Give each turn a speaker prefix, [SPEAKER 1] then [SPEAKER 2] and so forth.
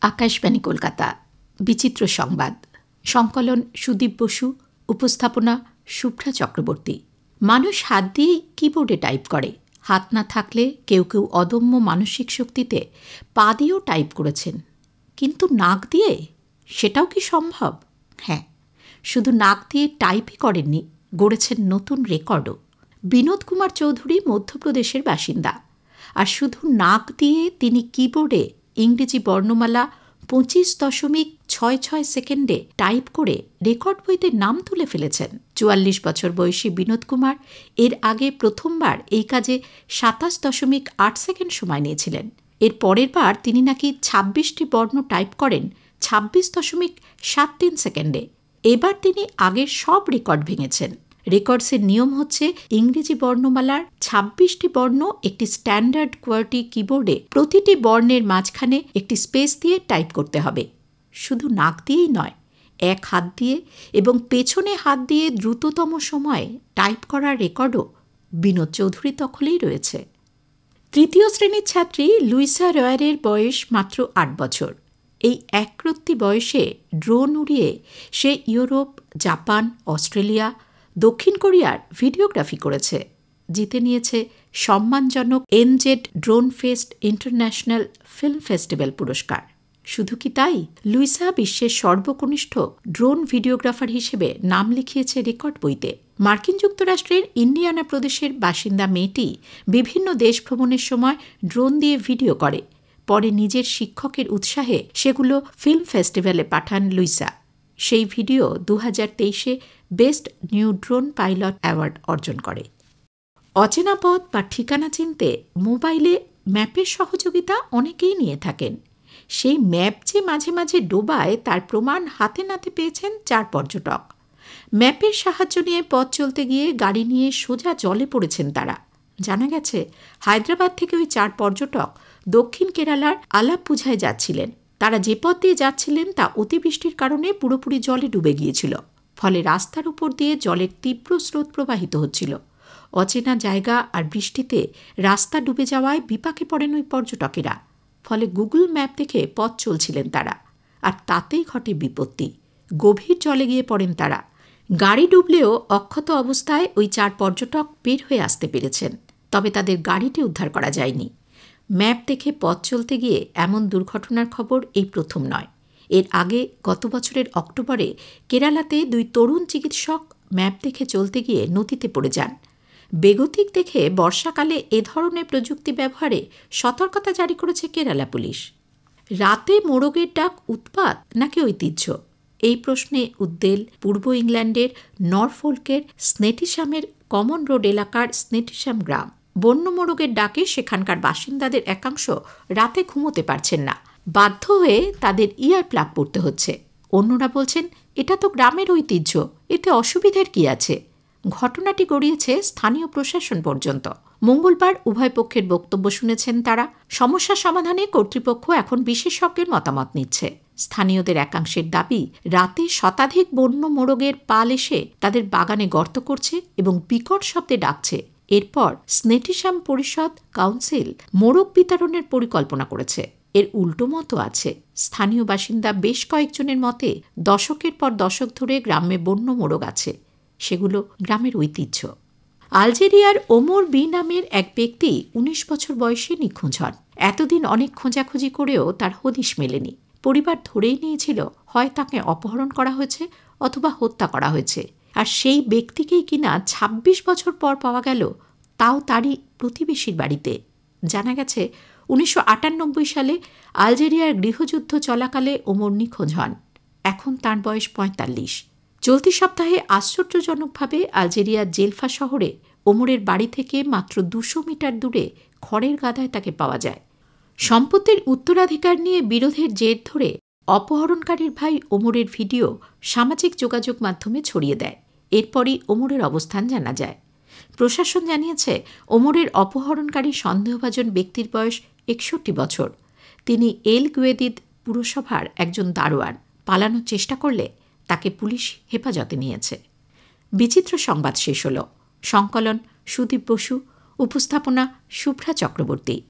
[SPEAKER 1] আকাশবাণী কলকাতা বিচিত্র সংবাদ সংকলন সুদীপ বসু উপস্থাপনা শুভ্রা চক্রবর্তী। মানুষ হাত দিয়েই কিবোর্ডে টাইপ করে। হাত না থাকলে কেউ কেউ অদম্য মানসিক শক্তিতে পা দিয়েও টাইপ করেছেন, কিন্তু নাক দিয়ে সেটাও কি সম্ভব? হ্যাঁ, শুধু নাক দিয়ে টাইপই করেননি, গড়েছেন নতুন রেকর্ডও। বিনোদ কুমার চৌধুরী মধ্যপ্রদেশের বাসিন্দা, আর শুধু নাক দিয়ে তিনি কিবোর্ডে ইংরেজি বর্ণমালা 25.66 সেকেন্ডে টাইপ করে রেকর্ড বইতে নাম তুলে ফেলেছেন। 44 বছর বয়সী বিনোদ কুমার এর আগে প্রথমবার এই কাজে 27.8 সেকেন্ড সময় নিয়েছিলেন। এর পরের বার তিনি নাকি 26টি বর্ণ টাইপ করেন 26.73 সেকেন্ডে। এবার তিনি আগের সব রেকর্ড ভেঙেছেন। রেকর্ডসের নিয়ম হচ্ছে ইংরেজি বর্ণমালার 26টি বর্ণ একটি স্ট্যান্ডার্ড কোয়ার্টি কিবোর্ডে প্রতিটি বর্ণের মাঝখানে একটি স্পেস দিয়ে টাইপ করতে হবে। শুধু নাক দিয়েই নয়, এক হাত দিয়ে এবং পেছনে হাত দিয়ে দ্রুততম সময়ে টাইপ করার রেকর্ডও বিনোদ চৌধুরী দখলেই রয়েছে। তৃতীয় শ্রেণীর ছাত্রী লুইসা রয়ারের বয়স মাত্র 8 বছর। এই একরত্তি বয়সে ড্রোন উড়িয়ে সে ইউরোপ, জাপান, অস্ট্রেলিয়া, দক্ষিণ কোরিয়ার ভিডিওগ্রাফি করেছে। জিতে নিয়েছে সম্মানজনক NZ drone fest international film festival পুরস্কার। শুধু কি তাই, লুইসা বিশ্বের সর্বকনিষ্ঠ ড্রোন ভিডিওগ্রাফার হিসেবে নাম লিখিয়েছে রেকর্ড বইতে। মার্কিন যুক্তরাষ্ট্রের ইন্ডিয়ানা প্রদেশের বাসিন্দা মেয়েটি বিভিন্ন দেশ ভ্রমণের সময় ড্রোন দিয়ে ভিডিও করে। পরে নিজের শিক্ষকের উৎসাহে সেগুলো ফিল্ম ফেস্টিভ্যালে পাঠান লুইসা। সেই ভিডিও 2023-এ best new drone pilot award অর্জন করে। অচেনা পথ বা ঠিকানা চিনতে মোবাইলে ম্যাপের সহযোগিতা অনেকেই নিয়ে থাকেন। সেই ম্যাপ যে মাঝে মাঝে ডোবায় তার প্রমাণ হাতে নাতে পেয়েছেন 4 পর্যটক। ম্যাপের সাহায্য নিয়ে পথ চলতে গিয়ে গাড়ি নিয়ে সোজা জলে পড়েছেন তারা। জানা গেছে, হায়দ্রাবাদ থেকে ওই 4 পর্যটক দক্ষিণ কেরালার আলাপ্পুঝায় যাচ্ছিলেন। তারা যে পথ দিয়ে যাচ্ছিলেন তা অতিবৃষ্টির কারণে পুরোপুরি জলে ডুবে গিয়েছিল। ফলে রাস্তার উপর দিয়ে জলের তীব্র স্রোত প্রবাহিত হচ্ছিল। অচেনা জায়গা আর বৃষ্টিতে রাস্তা ডুবে যাওয়ায় বিপাকে পড়েন ওই পর্যটকেরা। ফলে গুগল ম্যাপ দেখে পথ চলছিলেন তারা, আর তাতেই ঘটে বিপত্তি। গভীর জলে গিয়ে পড়েন তারা। গাড়ি ডুবলেও অক্ষত অবস্থায় ওই 4 পর্যটক বের হয়ে আসতে পেরেছেন, তবে তাদের গাড়িটি উদ্ধার করা যায়নি। ম্যাপ দেখে পথ চলতে গিয়ে এমন দুর্ঘটনার খবর এই প্রথম নয়। এর আগে গত বছরের অক্টোবরে কেরালাতে 2 তরুণ চিকিৎসক ম্যাপ দেখে চলতে গিয়ে নদীতে পড়ে যান। বেগতিক দেখে বর্ষাকালে এ ধরনের প্রযুক্তি ব্যবহারে সতর্কতা জারি করেছে কেরালা পুলিশ। রাতে মোরগের ডাক উৎপাত নাকি ঐতিহ্য? এই প্রশ্নে উদ্বেল পূর্ব ইংল্যান্ডের নরফোল্কের স্নেটিশামের কমন রোড এলাকার স্নেটিশাম গ্রাম। বন্য মোরগের ডাকে সেখানকার বাসিন্দাদের একাংশ রাতে ঘুমোতে পারছেন না। বাধ্য হয়ে তাদের ইয়ার প্লাগ পড়তে হচ্ছে। অন্যরা বলছেন, এটা তো গ্রামের ঐতিহ্য, এতে অসুবিধার কি আছে? ঘটনাটি গড়িয়েছে স্থানীয় প্রশাসন পর্যন্ত। মঙ্গলবার উভয় পক্ষের বক্তব্য শুনেছেন তারা। সমস্যা সমাধানে কর্তৃপক্ষ এখন বিশেষজ্ঞের মতামত নিচ্ছে। স্থানীয়দের একাংশের দাবি, রাতে শতাধিক বন্য মোরগের পাল এসে তাদের বাগানে গর্ত করছে এবং বিকট শব্দে ডাকছে। এরপর স্নেটিশাম পরিষদ কাউন্সিল মোরগ বিতরণের পরিকল্পনা করেছে। এর উল্টো মতো আছে। স্থানীয় বাসিন্দা বেশ কয়েকজনের মতে দশকের পর দশক ধরে গ্রামে বন্য মোরগ আছে, সেগুলো গ্রামের ঐতিহ্য। আলজেরিয়ার ওমর বি নামের এক ব্যক্তি 19 বছর বয়সে নিখোঁজ হন। এতদিন অনেক খোঁজাখুঁজি করেও তার হদিশ মেলেনি। পরিবার ধরেই নিয়েছিল হয় তাকে অপহরণ করা হয়েছে অথবা হত্যা করা হয়েছে। আর সেই ব্যক্তিকেই কিনা 26 বছর পর পাওয়া গেল, তাও তারই প্রতিবেশীর বাড়িতে। জানা গেছে 1998 সালে আলজেরিয়ার গৃহযুদ্ধ চলাকালে ওমর নিখোঁজ হন। এখন তার বয়স 45। চলতি সপ্তাহে আশ্চর্যজনকভাবে আলজেরিয়ার জেলফা শহরে ওমরের বাড়ি থেকে মাত্র 200 মিটার দূরে খড়ের গাদায় তাকে পাওয়া যায়। সম্পত্তির উত্তরাধিকার নিয়ে বিরোধের জের ধরে অপহরণকারীর ভাই ওমরের ভিডিও সামাজিক যোগাযোগ মাধ্যমে ছড়িয়ে দেয়। এরপরই ওমরের অবস্থান জানা যায়। প্রশাসন জানিয়েছে, ওমরের অপহরণকারী সন্দেহভাজন ব্যক্তির বয়স 61 বছর। তিনি এল গুয়েদিদ পুরসভার একজন দারোয়ান। পালানোর চেষ্টা করলে তাকে পুলিশ হেফাজতে নিয়েছে। বিচিত্র সংবাদ শেষ হল। সংকলন সুদীপ বসু, উপস্থাপনা শুভ্রা চক্রবর্তী।